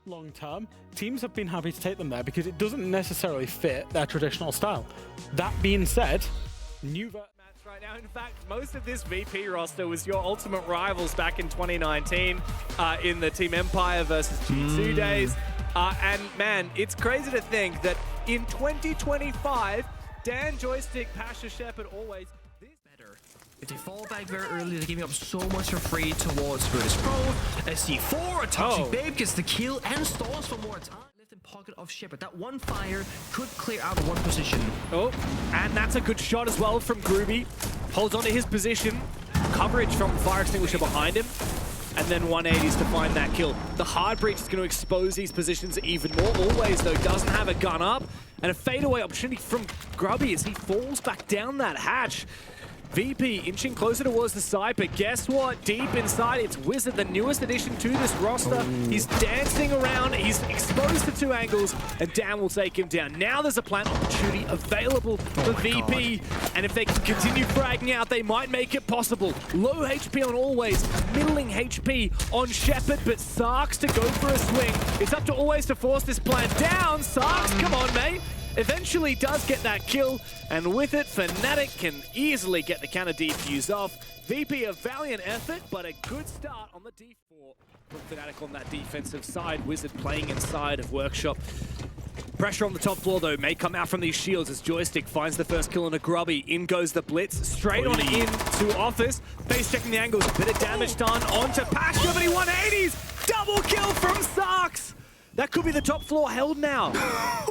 long term, teams have been happy to take them there because it doesn't necessarily fit their traditional style. That being said, new match right now. In fact, most of this VP roster was your ultimate rivals back in 2019 in the Team Empire versus G2 days. And man, it's crazy to think that in 2025, Dan, Joystick, Pasha, Shepard, always this better. If they fall back very early, they're giving up so much for free towards Virtus.pro. A C4, a Toxic Babe gets the kill and stalls for more time. Left in pocket of Shepard. That one fire could clear out one position. Oh, and that's a good shot as well from Groovy. Holds onto his position. Coverage from Fire Extinguisher behind him. And then 180s to find that kill. The hard breach is going to expose these positions even more. Always, though, doesn't have a gun up. And a fadeaway opportunity from Grubby as he falls back down that hatch. VP inching closer towards the side, but guess what? Deep inside, it's Wizard, the newest addition to this roster. He's dancing around, he's exposed to two angles, and Dan will take him down. Now there's a plant opportunity available for VP, and if they can continue fragging out, they might make it possible. Low HP on Always, middling HP on Shepard, but Sarks to go for a swing. It's up to Always to force this plant down. Sarks, come on, mate. Eventually does get that kill, and with it, Fnatic can easily get the counter defuse off. VP a valiant effort, but a good start on the D4 from Fnatic on that defensive side. Wizard playing inside of Workshop. Pressure on the top floor, though, may come out from these shields as Joystick finds the first kill on a Grubby. In goes the Blitz, straight on in to Office. Base checking the angles, a bit of damage done onto Pasha, but he 180s! Double kill from Sarks! That could be the top floor held now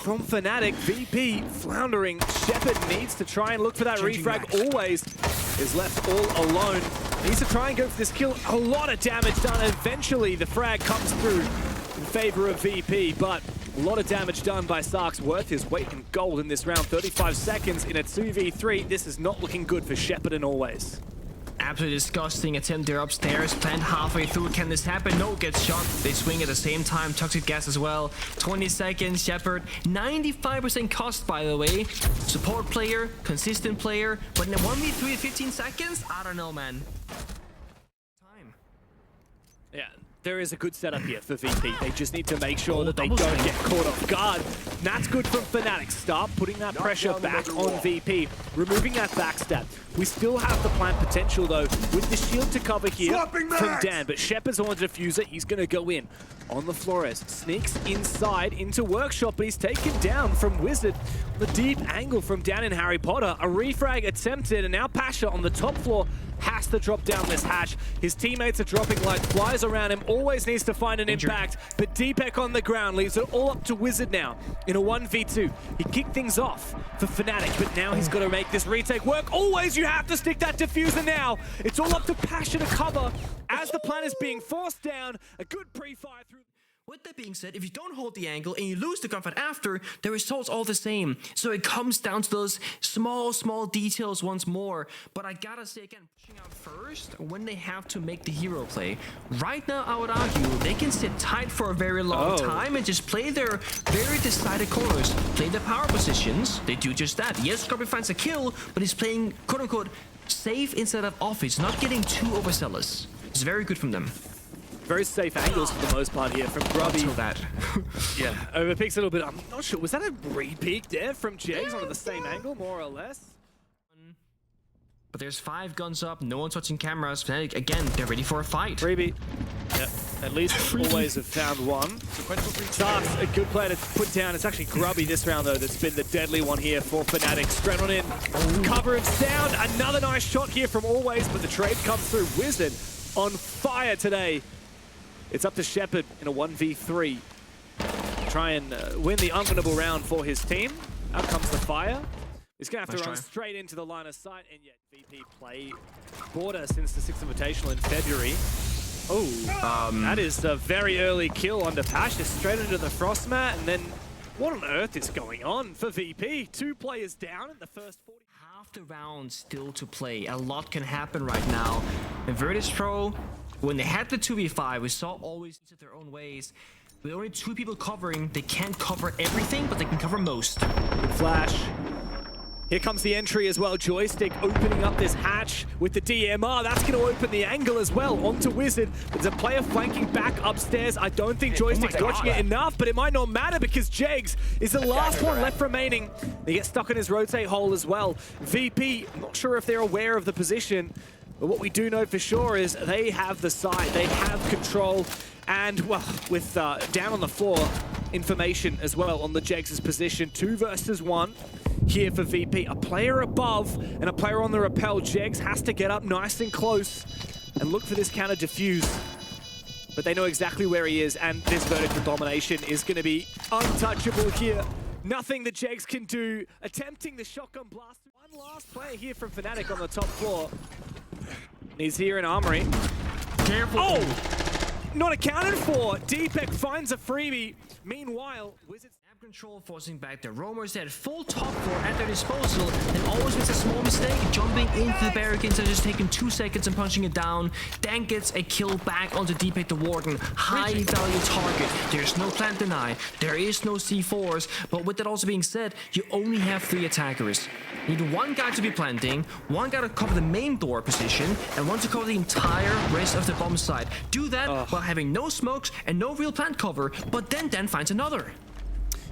from Fnatic. VP floundering. Shepard needs to try and look for that refrag. Always is left all alone. Needs to try and go for this kill. A lot of damage done. Eventually the frag comes through in favor of VP, but a lot of damage done by Sarks. Worth his weight in gold in this round. 35 seconds in a 2v3. This is not looking good for Shepard and Always. Absolutely disgusting attempt there upstairs. Plant halfway through. Can this happen? No, gets shot. They swing at the same time. Toxic gas as well. 20 seconds. Shepard. 95% cost, by the way. Support player. Consistent player. But in a 1v3 at 15 seconds? I don't know, man. Time. Yeah. There is a good setup here for VP. They just need to make sure that they don't get caught off guard. And that's good from Fnatic. Start putting that pressure back on VP, removing that backstab. We still have the plant potential, though, with the shield to cover here from Dan. But Shepard's on the diffuser. He's going to go in on the Flores. Sneaks inside into Workshop, but he's taken down from Wizard. The deep angle from down in Harry Potter. A refrag attempted, and now Pasha on the top floor has to drop down this hatch. His teammates are dropping like flies around him. Always needs to find an impact, but Deepek on the ground leaves it all up to Wizard now in a 1v2. He kicked things off for Fnatic, but now he's got to make this retake work. Always you have to stick that diffuser now. It's all up to Pasha to cover as the plan is being forced down. A good pre-fire through. With that being said, if you don't hold the angle and you lose the gunfight after, the result's all the same. So it comes down to those small details once more. But I gotta say again, pushing out first when they have to make the hero play. Right now, I would argue they can sit tight for a very long time and just play their very decided corners. Play the power positions. They do just that. Yes, Grubby finds a kill, but he's playing quote-unquote safe instead of offense, not getting too overzealous. It's very good from them. Very safe angles for the most part here from Grubby. Until that. Yeah, overpeaks a little bit. I'm not sure. Was that a re-peek there from Jags onto the same angle, more or less? But there's 5 guns up. No one's watching cameras. Fnatic, again, they're ready for a fight. Freebie. Yep. At least Always have found one. Sarks, a good player to put down. It's actually Grubby this round, though, that's been the deadly one here for Fnatic. Straight on in. Cover of sound. Another nice shot here from Always, but the trade comes through. Wizard on fire today. It's up to Shepard in a 1v3. Try and win the unwinnable round for his team. Out comes the fire. He's going to have to run straight into the line of sight. And yet VP play border since the 6th Invitational in February. Oh, that is a very early kill onto Pasha. Straight into the frost mat. And then what on earth is going on for VP? 2 players down in the first 40. Half the round still to play. A lot can happen right now. And Virtus.pro, when they had the 2v5, we saw Always in their own ways. With only 2 people covering, they can't cover everything, but they can cover most. Good flash. Here comes the entry as well. Joystick opening up this hatch with the DMR. That's going to open the angle as well onto Wizard. There's a player flanking back upstairs. I don't think Joystick's dodging it enough, but it might not matter because Jegs is the last one left remaining. They get stuck in his rotate hole as well. VP, not sure if they're aware of the position, but what we do know for sure is they have the side. They have control. And, well, with down on the floor, information as well on the Jegs' position. 2 versus 1. Here for VP, a player above and a player on the rappel. Jegs has to get up nice and close and look for this counter diffuse. But they know exactly where he is, and this vertical domination is going to be untouchable here. Nothing that Jegs can do. Attempting the shotgun blast. One last player here from Fnatic on the top floor. And he's here in Armory. Careful. Oh! Not accounted for. Deepak finds a freebie. Meanwhile, Wizards Control forcing back the roamers. They had full top floor at their disposal, and always makes a small mistake, jumping into the barricades and just taking 2 seconds and punching it down. Dan gets a kill back onto Deepak the Warden. High value target. There's no plant deny. There is no C4s. But with that also being said, you only have 3 attackers. You need 1 guy to be planting, 1 guy to cover the main door position, and 1 to cover the entire rest of the bomb site. Do that while having no smokes and no real plant cover, but then Dan finds another.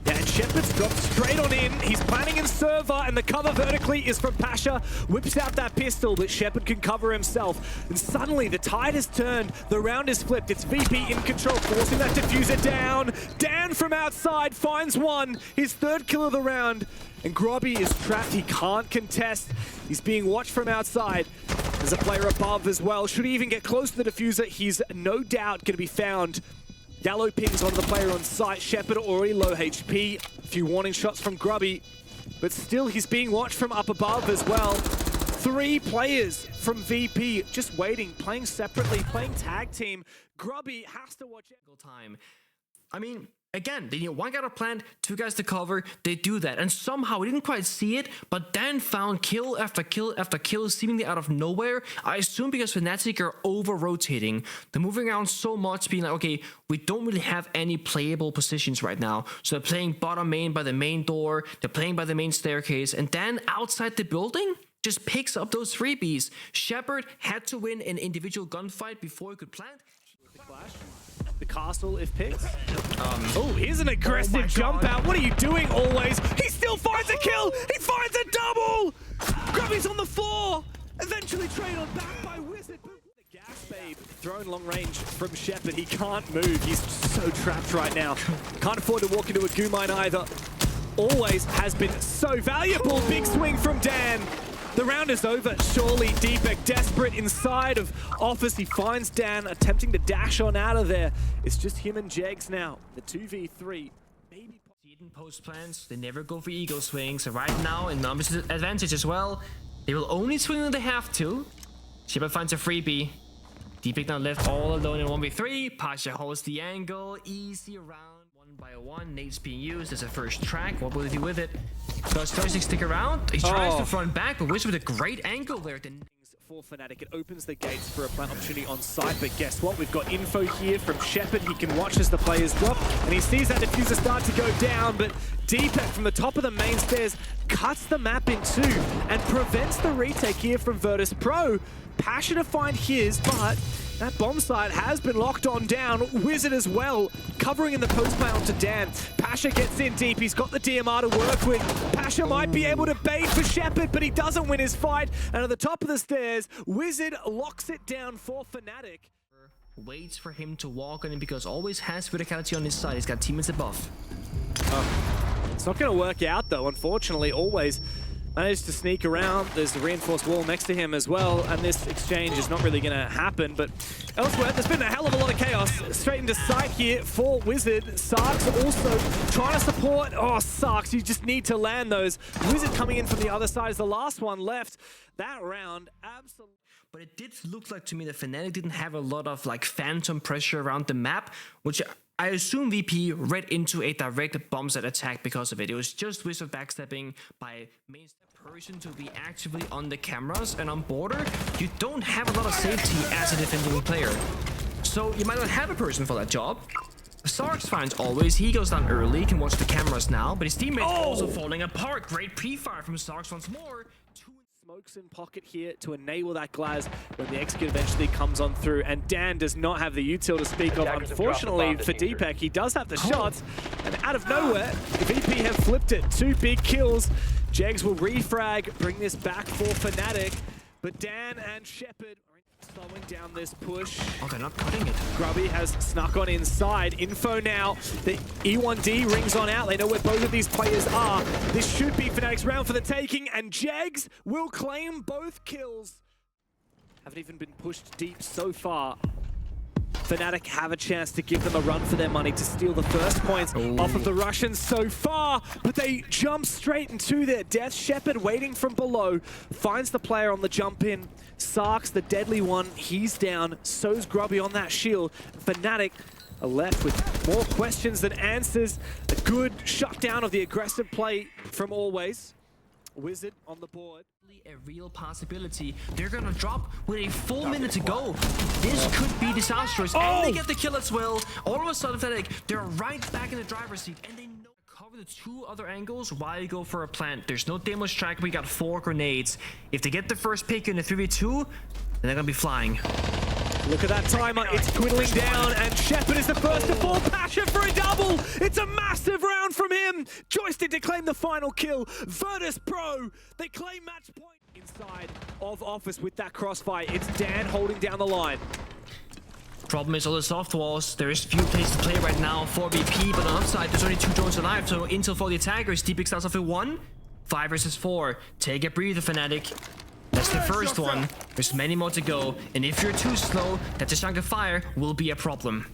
Yeah, and Shepard's dropped straight on in. He's planning in server, and the cover vertically is from Pasha. Whips out that pistol, but Shepard can cover himself. And suddenly, the tide has turned. The round is flipped. It's VP in control, forcing that diffuser down. Dan from outside finds 1. His 3rd kill of the round. And Grobby is trapped. He can't contest. He's being watched from outside. There's a player above as well. Should he even get close to the diffuser, he's no doubt going to be found. Yellow pings on the player on site. Shepard already low HP. A few warning shots from Grubby. But still, he's being watched from up above as well. 3 players from VP just waiting, playing separately, playing tag team. Grubby has to watch it. Time. I mean, again, they need 1 guy to plant, 2 guys to cover. They do that. And somehow, we didn't quite see it, but Dan found kill after kill after kill, seemingly out of nowhere. I assume because Fnatic are over-rotating. They're moving around so much, being like, okay, we don't really have any playable positions right now. So they're playing bottom main by the main door. They're playing by the main staircase. And Dan, outside the building, just picks up those freebies. Shepard had to win an individual gunfight before he could plant. The castle, if picked. Oh, here's an aggressive jump out. What are you doing always? He still finds a kill! He finds a double! Grubby's on the floor! Eventually trade on back by Wizard. The gas babe thrown long range from Shepard. He can't move. He's so trapped right now. Can't afford to walk into a goo mine either. Always has been so valuable. Big swing from Dan. The round is over. Surely Deepak desperate inside of office. He finds Dan attempting to dash on out of there. It's just him and Jegs now. The 2v3. Maybe Post plans, they never go for ego swings. So right now, in numbers advantage as well, they will only swing when they have to. Shepard finds a freebie. Deepak now left all alone in 1v3. Pasha holds the angle. Easy round. 1 by 1. Nate's being used as a first track. What will he do with it? Does Toxic stick around? He tries to front back, but Wizard with a great angle there. For Fnatic, it opens the gates for a plant opportunity on site, but guess what? We've got info here from Shepard. He can watch as the players drop, and he sees that diffuser start to go down, but Deepak from the top of the main stairs cuts the map in 2 and prevents the retake here from Virtus.pro. Passion to find his, but that bomb site has been locked on down. Wizard as well, covering in the post play onto Dan. Pasha gets in deep. He's got the DMR to work with. Pasha might be able to bait for Shepard, but he doesn't win his fight. And at the top of the stairs, Wizard locks it down for Fnatic. Waits for him to walk on him because always has verticality on his side. He's got teammates above. It's not going to work out though, unfortunately. Always managed to sneak around. There's the reinforced wall next to him as well, and this exchange is not really going to happen. But elsewhere, there's been a hell of a lot of chaos. Straight into sight here for Wizard. Sarks also trying to support. Oh, Sarks, you just need to land those. Wizard coming in from the other side is the last one left. That round, absolutely. But it did look like to me that Fnatic didn't have a lot of like phantom pressure around the map, which I assume VP read into a direct bomb set attack because of it. It was just Wizard backstepping by main person to be actively on the cameras and on border. You don't have a lot of safety as a defending player. So you might not have a person for that job. Sark's finds always. He goes down early, can watch the cameras now, but his teammates also falling apart. Great pre-fire from Sark's once more. Smokes in pocket here to enable that glass when the execute eventually comes on through, and Dan does not have the util to speak of. Unfortunately for Deepak, he does have the shots, and out of nowhere, VP have flipped it. 2 big kills. Jegs will refrag, bring this back for Fnatic, but Dan and Shepard slowing down this push. Oh, they're not cutting it. Grubby has snuck on inside. Info now. The E1D rings on out. They know where both of these players are. This should be Fnatic's round for the taking, and Jegs will claim both kills. Haven't even been pushed deep so far. Fnatic have a chance to give them a run for their money to steal the first points off of the Russians so far, but they jump straight into their death. Shepard waiting from below, finds the player on the jump in. Sark's the deadly one, he's down, so's Grubby on that shield. Fnatic are left with more questions than answers. A good shutdown of the aggressive play from Always. Wizard on the board. A real possibility. They're gonna drop with a full minute to go. This could be disastrous. And they get the kill as well. All of a sudden, Fnatic, they're right back in the driver's seat, and they know cover the 2 other angles while you go for a plant. There's no demo strike. We got 4 grenades. If they get the first pick in the 3v2, then they're gonna be flying. Look at that timer, it's twiddling down, and Shepard is the first to fall. Passion for a double! It's a massive round from him! Joystick to claim the final kill. Virtus.pro, they claim match point. Inside of Office with that crossfire, it's Dan holding down the line. Problem is all the soft walls. There is few places to play right now for VP, but on the upside, there's only 2 drones alive, so intel for the attackers. Deepak starts off with 1, 5 versus 4. Take a breather, Fnatic. That's the first one. There's many more to go, and if you're too slow, that the chunk of fire will be a problem.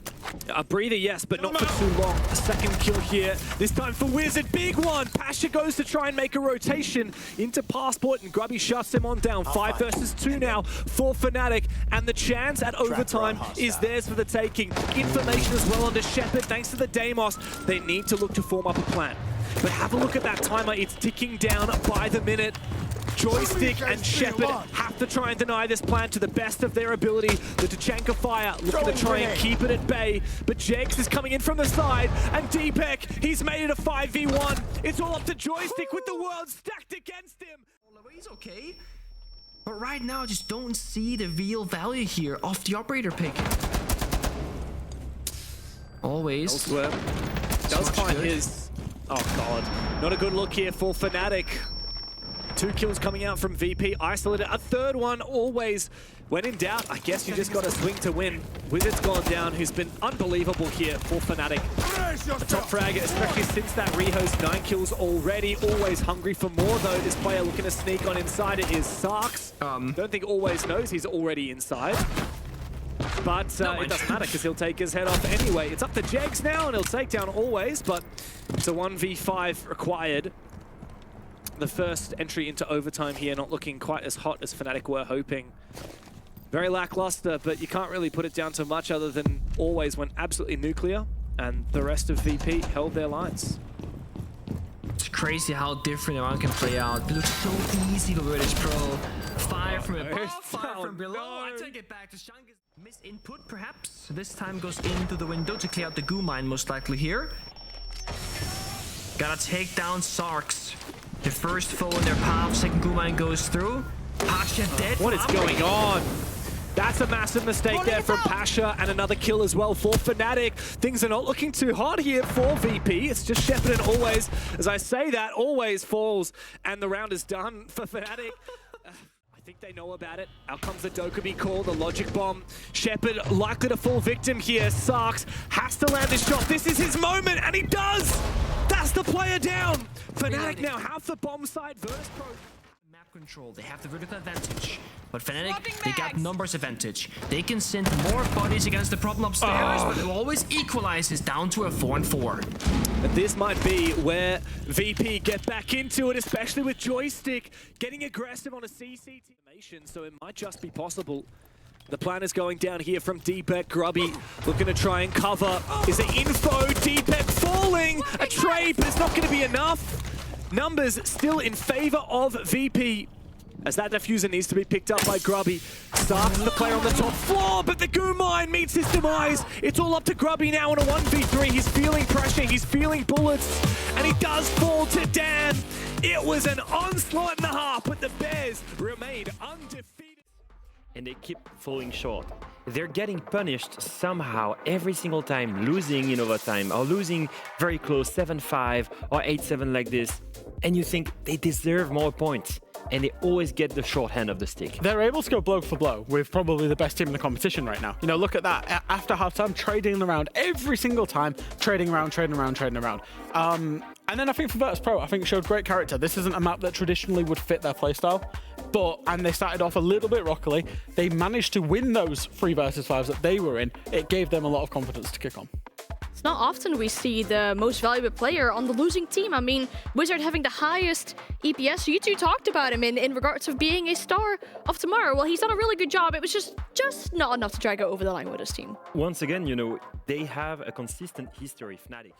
A breather, yes, but not for too long. A second kill here. This time for Wizard. Big one. Pasha goes to try and make a rotation into Passport, and Grubby shuts him on down. 5 versus 2 now for Fnatic, and the chance at overtime is theirs for the taking. Information as well onto Shepard, thanks to the Deimos. They need to look to form up a plan. But have a look at that timer. It's ticking down by the minute. Joystick and Shepard have to try and deny this plan to the best of their ability. The Tachanka fire looking to try and keep it at bay, but Jegs is coming in from the side, and Deepak, he's made it a 5v1. It's all up to Joystick with the world stacked against him. He's okay, but right now I just don't see the real value here of the operator pick. Always. Elsewhere. Does find his... Oh god. Not a good look here for Fnatic. 2 kills coming out from VP, isolated. A third one, Always. When in doubt, I guess you just got to swing to win. Wizard's gone down, who's been unbelievable here for Fnatic. A top frag, especially since that rehost, 9 kills already. Always hungry for more though. This player looking to sneak on inside it is Sarks. Don't think Always knows he's already inside. But it doesn't matter because he'll take his head off anyway. It's up to Jegs now, and he'll take down Always, but it's a 1v5 required. The first entry into overtime here, not looking quite as hot as Fnatic were hoping. Very lackluster, but you can't really put it down to much other than Always went absolutely nuclear, and the rest of VP held their lines. It's crazy how different a round can play out. It looks so easy for Virtus.pro. Fire from above, fire from below. I take it back to Shanka's missed input, perhaps. This time goes into the window to clear out the goo mine, most likely here. Gotta take down Sarks. The first foe in their path, second goo mine goes through. Pasha dead. What is going on? That's a massive mistake there from Pasha, and another kill as well for Fnatic. Things are not looking too hot here for VP. It's just Shepard and Always. As I say that, Always falls, and the round is done for Fnatic. I think they know about it. Out comes the Dokkaebi call, the logic bomb. Shepard likely to fall victim here. Sarks has to land this shot. This is his moment, and he does! That's the player down! Fnatic now have the bomb side. Virtus.pro map control, they have the vertical advantage. But Fnatic, they got numbers advantage. They can send more bodies against the problem upstairs, but it always equalizes down to a 4-4. But this might be where VP get back into it, especially with Joystick getting aggressive on a CC formation, so it might just be possible. The plan is going down here from Deepak. Grubby looking to try and cover. Is it info? Deepak falling! A trade, but it's not going to be enough. Numbers still in favor of VP. as that diffuser needs to be picked up by Grubby. Starts the player on the top floor, but the Goo Mine meets his demise. It's all up to Grubby now in a 1v3. He's feeling pressure, he's feeling bullets, and he does fall to Dan. It was an onslaught and a half, but the Bears remained undefeated. And they keep falling short. They're getting punished somehow every single time, losing in overtime or losing very close 7-5 or 8-7 like this. And you think they deserve more points, and they always get the short hand of the stick. They're able to go blow for blow with probably the best team in the competition right now. You know, look at that. After halftime, trading around every single time, trading around. And then I think for Virtus.pro, I think showed great character. This isn't a map that traditionally would fit their playstyle, and they started off a little bit rockily. They managed to win those 3 versus 5s that they were in. It gave them a lot of confidence to kick on. It's not often we see the most valuable player on the losing team. I mean, Wizard having the highest EPS. You two talked about him in regards of being a star of tomorrow. Well, he's done a really good job. It was just not enough to drag it over the line with his team. Once again, you know, they have a consistent history, Fnatic.